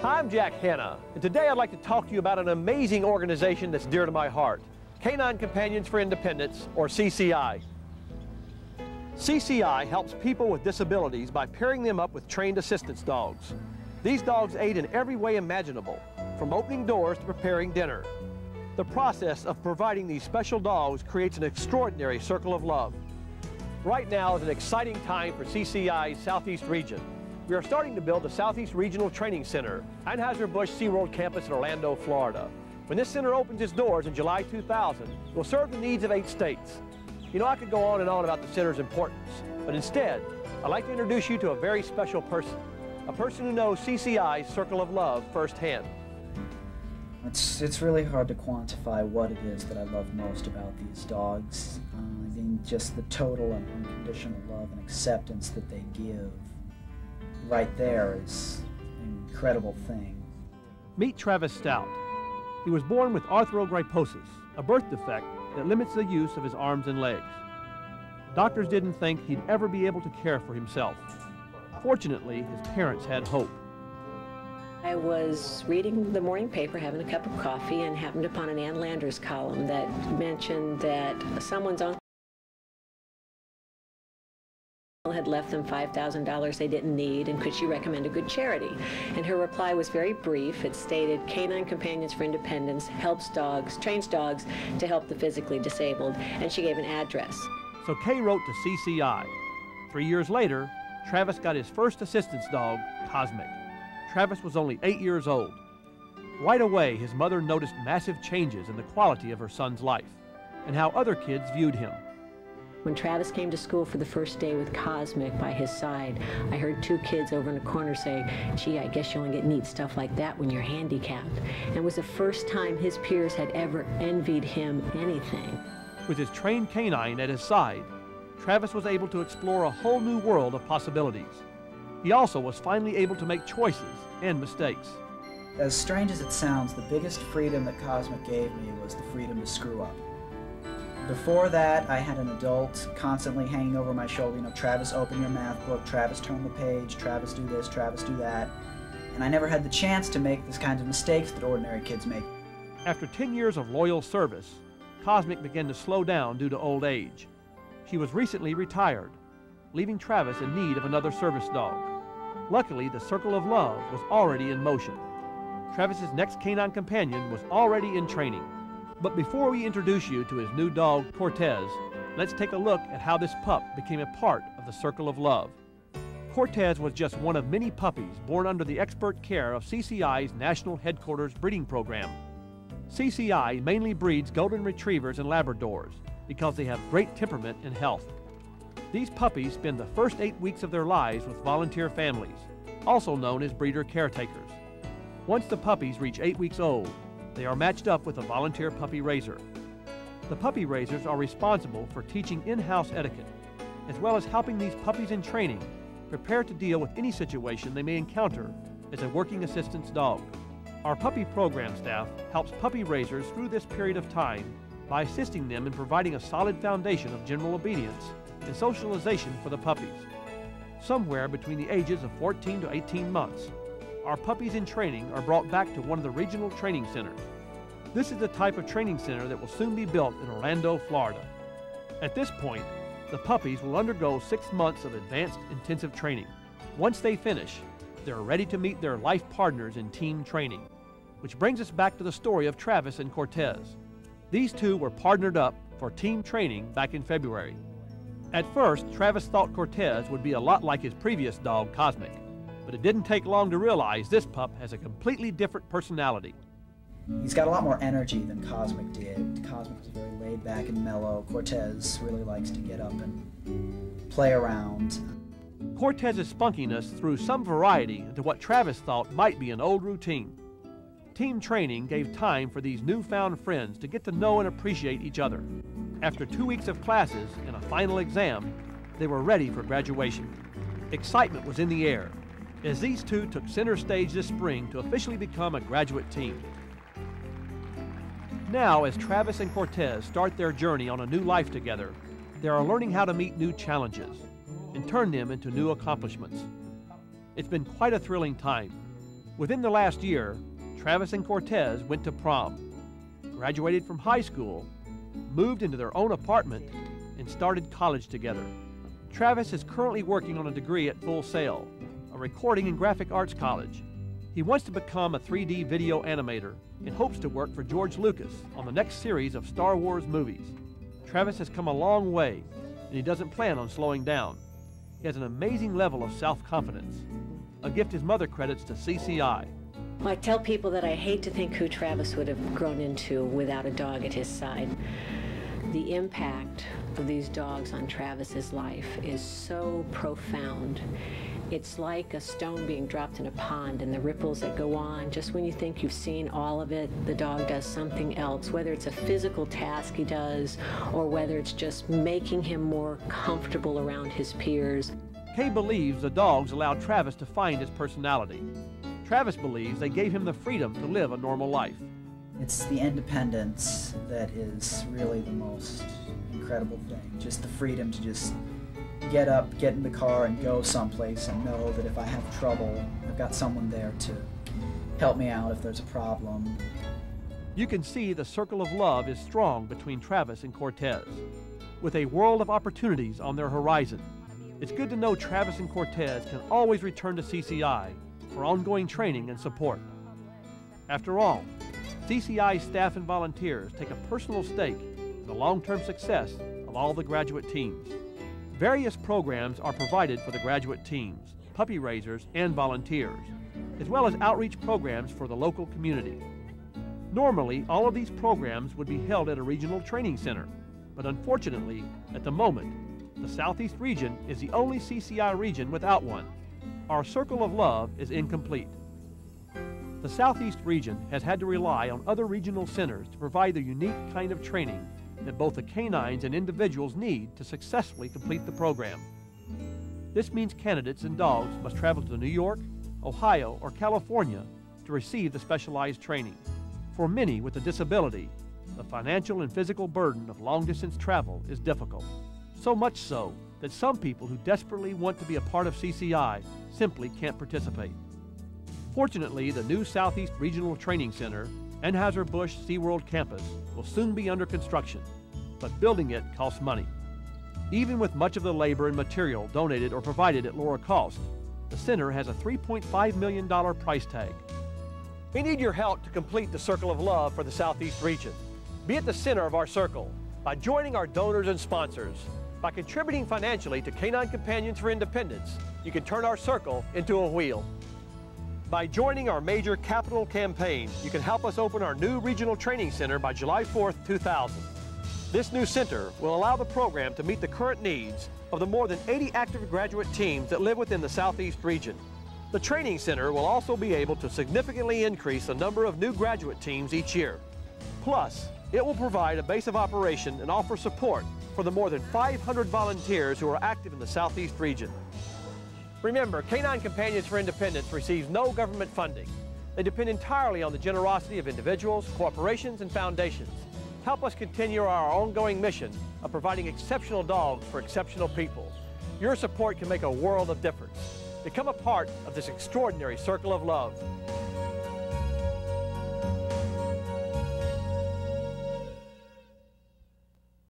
Hi, I'm Jack Hanna, and today I'd like to talk to you about an amazing organization that's dear to my heart, Canine Companions for Independence, or CCI. CCI helps people with disabilities by pairing them up with trained assistance dogs. These dogs aid in every way imaginable, from opening doors to preparing dinner. The process of providing these special dogs creates an extraordinary circle of love. Right now is an exciting time for CCI's Southeast region. We are starting to build the Southeast Regional Training Center, Anheuser-Busch SeaWorld campus in Orlando, Florida. When this center opens its doors in July 2000, it will serve the needs of 8 states. You know, I could go on and on about the center's importance, but instead, I'd like to introduce you to a very special person, a person who knows CCI's circle of love firsthand. It's really hard to quantify what it is that I love most about these dogs. I mean, just the total and unconditional love and acceptance that they give. Right there is an incredible thing. Meet Travis Stout. He was born with arthrogryposis, a birth defect that limits the use of his arms and legs. Doctors didn't think he'd ever be able to care for himself. Fortunately, his parents had hope. I was reading the morning paper, having a cup of coffee, and happened upon an Ann Landers column that mentioned that someone's uncle had left them $5,000 they didn't need, and could she recommend a good charity? And her reply was very brief. It stated, Canine Companions for Independence helps dogs, trains dogs to help the physically disabled, and she gave an address. So Kay wrote to CCI. 3 years later, Travis got his first assistance dog, Cosmic. Travis was only 8 years old. Right away, his mother noticed massive changes in the quality of her son's life and how other kids viewed him. When Travis came to school for the first day with Cosmic by his side, I heard 2 kids over in the corner say, gee, I guess you only get neat stuff like that when you're handicapped. And it was the first time his peers had ever envied him anything. With his trained canine at his side, Travis was able to explore a whole new world of possibilities. He also was finally able to make choices and mistakes. As strange as it sounds, the biggest freedom that Cosmic gave me was the freedom to screw up. Before that, I had an adult constantly hanging over my shoulder, you know, Travis, open your math book, Travis, turn the page, Travis, do this, Travis, do that. And I never had the chance to make this kind of mistakes that ordinary kids make. After 10 years of loyal service, Cosmic began to slow down due to old age. She was recently retired, leaving Travis in need of another service dog. Luckily, the circle of love was already in motion. Travis's next canine companion was already in training. But before we introduce you to his new dog, Cortez, let's take a look at how this pup became a part of the circle of love. Cortez was just one of many puppies born under the expert care of CCI's National Headquarters breeding program. CCI mainly breeds Golden Retrievers and Labradors because they have great temperament and health. These puppies spend the first 8 weeks of their lives with volunteer families, also known as breeder caretakers. Once the puppies reach 8 weeks old, they are matched up with a volunteer puppy raiser. The puppy raisers are responsible for teaching in-house etiquette, as well as helping these puppies in training prepare to deal with any situation they may encounter as a working assistance dog. Our puppy program staff helps puppy raisers through this period of time by assisting them in providing a solid foundation of general obedience and socialization for the puppies. Somewhere between the ages of 14 to 18 months, our puppies in training are brought back to one of the regional training centers. This is the type of training center that will soon be built in Orlando, Florida. At this point, the puppies will undergo 6 months of advanced intensive training. Once they finish, they're ready to meet their life partners in team training. Which brings us back to the story of Travis and Cortez. These two were partnered up for team training back in February. At first, Travis thought Cortez would be a lot like his previous dog, Cosmic. But it didn't take long to realize this pup has a completely different personality. He's got a lot more energy than Cosmic did. Cosmic was very laid back and mellow. Cortez really likes to get up and play around. Cortez's spunkiness threw some variety into what Travis thought might be an old routine. Team training gave time for these newfound friends to get to know and appreciate each other. After 2 weeks of classes and a final exam, they were ready for graduation. Excitement was in the air, as these two took center stage this spring to officially become a graduate team. Now, as Travis and Cortez start their journey on a new life together, they are learning how to meet new challenges and turn them into new accomplishments. It's been quite a thrilling time. Within the last year, Travis and Cortez went to prom, graduated from high school, moved into their own apartment, and started college together. Travis is currently working on a degree at Full Sail, a recording and graphic arts college. He wants to become a 3D video animator and hopes to work for George Lucas on the next series of Star Wars movies. Travis has come a long way, and he doesn't plan on slowing down. He has an amazing level of self-confidence, a gift his mother credits to CCI. Well, I tell people that I hate to think who Travis would have grown into without a dog at his side. The impact of these dogs on Travis's life is so profound. It's like a stone being dropped in a pond and the ripples that go on. Just when you think you've seen all of it, the dog does something else, whether it's a physical task he does or whether it's just making him more comfortable around his peers. Kay believes the dogs allowed Travis to find his personality. Travis believes they gave him the freedom to live a normal life. It's the independence that is really the most incredible thing. Just the freedom to just get up, get in the car, and go someplace and know that if I have trouble, I've got someone there to help me out if there's a problem. You can see the circle of love is strong between Travis and Cortez. With a world of opportunities on their horizon, it's good to know Travis and Cortez can always return to CCI for ongoing training and support. After all, CCI staff and volunteers take a personal stake in the long-term success of all the graduate teams. Various programs are provided for the graduate teams, puppy raisers, and volunteers, as well as outreach programs for the local community. Normally, all of these programs would be held at a regional training center, but unfortunately, at the moment, the Southeast region is the only CCI region without one. Our circle of love is incomplete. The Southeast region has had to rely on other regional centers to provide the unique kind of training that both the canines and individuals need to successfully complete the program. This means candidates and dogs must travel to New York, Ohio, or California to receive the specialized training. For many with a disability, the financial and physical burden of long-distance travel is difficult. So much so that some people who desperately want to be a part of CCI simply can't participate. Fortunately, the new Southeast Regional Training Center, Anheuser-Busch SeaWorld campus, will soon be under construction, but building it costs money. Even with much of the labor and material donated or provided at lower cost, the center has a $3.5 million price tag. We need your help to complete the circle of love for the Southeast region. Be at the center of our circle by joining our donors and sponsors. By contributing financially to Canine Companions for Independence, you can turn our circle into a wheel. By joining our major capital campaign, you can help us open our new regional training center by July 4th, 2000. This new center will allow the program to meet the current needs of the more than 80 active graduate teams that live within the Southeast region. The training center will also be able to significantly increase the number of new graduate teams each year. Plus, it will provide a base of operation and offer support for the more than 500 volunteers who are active in the Southeast region. Remember, Canine Companions for Independence receives no government funding. They depend entirely on the generosity of individuals, corporations, and foundations. Help us continue our ongoing mission of providing exceptional dogs for exceptional people. Your support can make a world of difference. Become a part of this extraordinary circle of love.